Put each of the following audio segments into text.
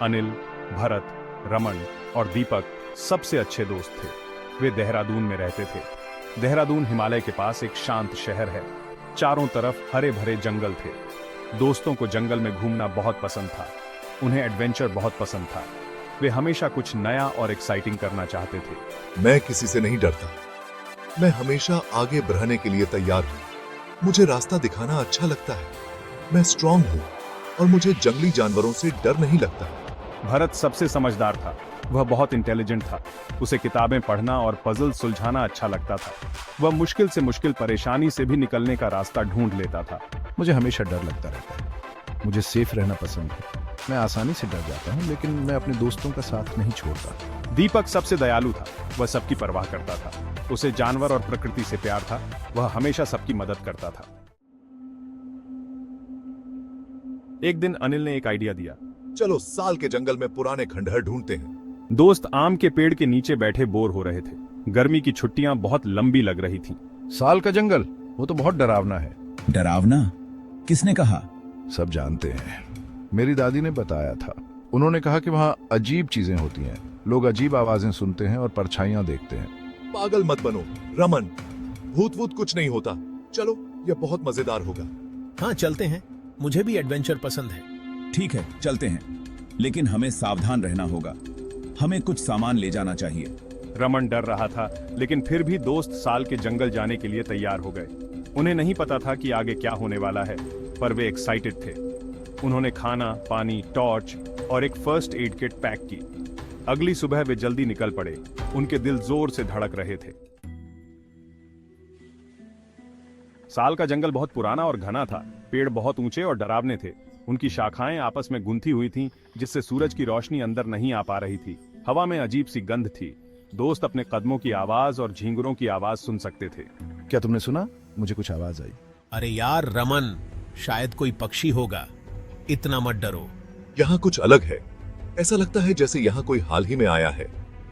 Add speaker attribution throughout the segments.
Speaker 1: अनिल, भरत, रमन और दीपक सबसे अच्छे दोस्त थे। वे देहरादून में रहते थे। देहरादून हिमालय के पास एक शांत शहर है। चारों तरफ हरे भरे जंगल थे। दोस्तों को जंगल में घूमना बहुत पसंद था। उन्हें एडवेंचर बहुत पसंद था। वे हमेशा कुछ नया और एक्साइटिंग करना चाहते थे।
Speaker 2: मैं किसी से नहीं डरता। मैं हमेशा आगे बढ़ने के लिए तैयार हूँ। मुझे रास्ता दिखाना अच्छा लगता है। मैं स्ट्रांग हूँ और मुझे जंगली जानवरों से डर नहीं लगता।
Speaker 1: भरत सबसे समझदार था। वह बहुत इंटेलिजेंट था। उसे किताबें पढ़ना और पजल सुलझाना अच्छा लगता था। वह मुश्किल से मुश्किल परेशानी से भी निकलने का रास्ता ढूंढ लेता था।
Speaker 3: मुझे हमेशा डर लगता रहता है। मुझे सेफ रहना पसंद है। मैं आसानी से डर जाता हूँ, लेकिन मैं अपने दोस्तों का साथ नहीं छोड़ता।
Speaker 1: दीपक सबसे दयालु था। वह सबकी परवाह करता था। उसे जानवर और प्रकृति से प्यार था। वह हमेशा सबकी मदद करता था। एक दिन अनिल ने एक आइडिया दिया।
Speaker 2: चलो साल के जंगल में पुराने खंडहर ढूंढते हैं।
Speaker 1: दोस्त आम के पेड़ के नीचे बैठे बोर हो रहे थे। गर्मी की छुट्टियां बहुत लंबी लग रही थीं।
Speaker 3: साल का जंगल, वो तो बहुत डरावना है।
Speaker 4: डरावना? किसने कहा?
Speaker 3: सब जानते हैं। मेरी दादी ने बताया था। उन्होंने कहा कि वहाँ अजीब चीजें होती हैं। लोग अजीब आवाजें सुनते हैं और परछाइयां देखते हैं।
Speaker 2: पागल मत बनो रमन, भूत वूत कुछ नहीं होता। चलो, यह बहुत मजेदार होगा।
Speaker 5: हाँ चलते हैं, मुझे भी एडवेंचर पसंद है।
Speaker 4: ठीक है, चलते हैं, लेकिन हमें सावधान रहना होगा। हमें कुछ सामान ले जाना चाहिए।
Speaker 1: रमन डर रहा था, लेकिन फिर भी दोस्त साल के जंगल जाने के लिए तैयार हो गए। उन्हें नहीं पता था कि आगे क्या होने वाला है, पर वे एक्साइटेड थे। उन्होंने खाना, पानी, टॉर्च और एक फर्स्ट एड किट पैक की। अगली सुबह वे जल्दी निकल पड़े। उनके दिल जोर से धड़क रहे थे। साल का जंगल बहुत पुराना और घना था। पेड़ बहुत ऊंचे और डरावने थे। उनकी शाखाएं आपस में गुंथी हुई थीं, जिससे सूरज की रोशनी अंदर नहीं आ पा रही थी। हवा में अजीब सी गंध थी। दोस्त अपने कदमों की आवाज और झींगुरों की आवाज सुन सकते थे।
Speaker 3: क्या तुमने सुना? मुझे कुछ आवाज आई।
Speaker 5: अरे यार रमन, शायद कोई पक्षी होगा। इतना मत डरो।
Speaker 2: यहाँ कुछ अलग है। ऐसा लगता है जैसे यहाँ कोई हाल ही में आया है।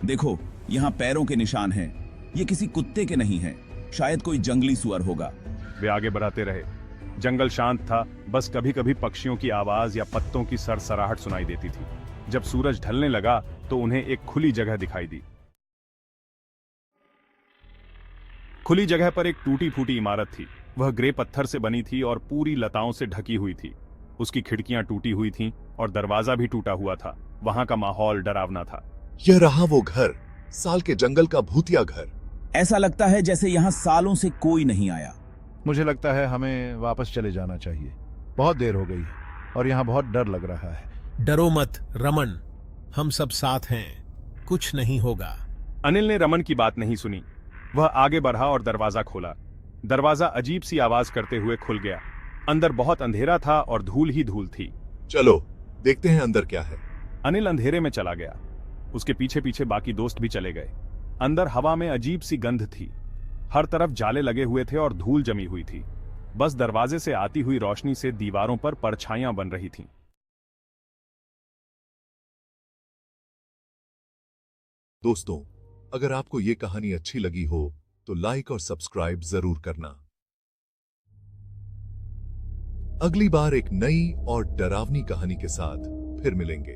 Speaker 4: देखो, यहाँ पैरों के निशान हैं। ये किसी कुत्ते के नहीं हैं। शायद कोई जंगली सुअर होगा।
Speaker 1: वे आगे बढ़ाते रहे। जंगल शांत था। बस कभी कभी पक्षियों की आवाज या पत्तों की सरसराहट सुनाई देती थी। जब सूरज ढलने लगा तो उन्हें एक खुली जगह दिखाई दी। खुली जगह पर एक टूटी फूटी इमारत थी। वह ग्रे पत्थर से बनी थी और पूरी लताओं से ढकी हुई थी। उसकी खिड़कियां टूटी हुई थीं और दरवाजा भी टूटा हुआ था। वहां का माहौल डरावना था।
Speaker 2: यह रहा वो घर, साल के जंगल का भूतिया घर।
Speaker 4: ऐसा लगता है जैसे यहाँ सालों से कोई नहीं आया।
Speaker 3: मुझे लगता है हमें वापस चले जाना चाहिए। बहुत देर हो गई है और यहाँ बहुत डर लग रहा है।
Speaker 5: डरो मत रमन, हम सब साथ हैं। कुछ नहीं होगा।
Speaker 1: अनिल ने रमन की बात नहीं सुनी। वह आगे बढ़ा और दरवाजा खोला। दरवाजा अजीब सी आवाज करते हुए खुल गया। अंदर बहुत अंधेरा था और धूल ही धूल थी।
Speaker 2: चलो देखते हैं अंदर क्या है।
Speaker 1: अनिल अंधेरे में चला गया। उसके पीछे पीछे बाकी दोस्त भी चले गए। अंदर हवा में अजीब सी गंध थी। हर तरफ जाले लगे हुए थे और धूल जमी हुई थी। बस दरवाजे से आती हुई रोशनी से दीवारों पर परछाइयां बन रही थीं।
Speaker 2: दोस्तों, अगर आपको ये कहानी अच्छी लगी हो तो लाइक और सब्सक्राइब जरूर करना। अगली बार एक नई और डरावनी कहानी के साथ फिर मिलेंगे।